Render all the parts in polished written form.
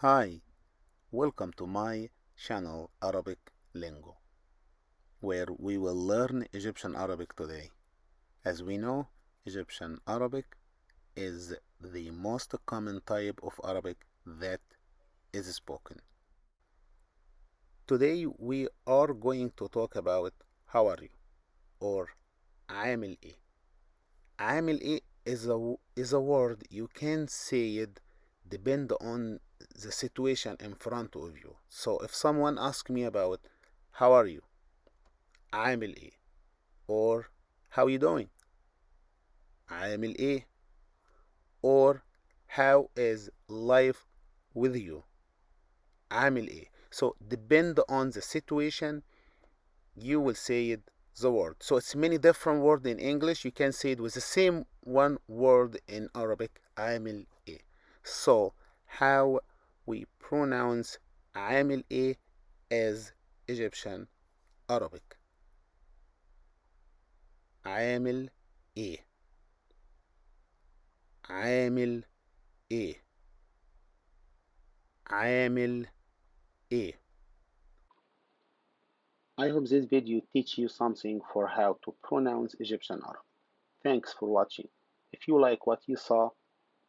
Hi, welcome to my channel Arabic Lingo, where we will learn Egyptian Arabic today. As we know, Egyptian Arabic is the most common type of Arabic that is spoken. Today we are going to talk about how are you or عامل إيه. عامل إيه is a word you can say it depend on the situation in front of you. So if someone asks me about how are you, عامل إيه, or how you doing, عامل إيه, or how is life with you, عامل إيه. So depend on the situation, you will say it the word. So it's many different words in English. You can say it with the same one word in Arabic, عامل إيه. So how we pronounce عامل إيه as Egyptian Arabic. عامل إيه, عامل إيه, عامل إيه. I hope this video teach you something for how to pronounce Egyptian Arabic. Thanks for watching. If you like what you saw,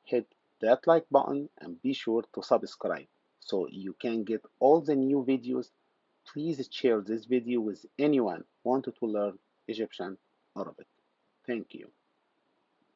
hit that like button and be sure to subscribe so you can get all the new videos. Please share this video with anyone wanting to learn Egyptian Arabic. Thank you.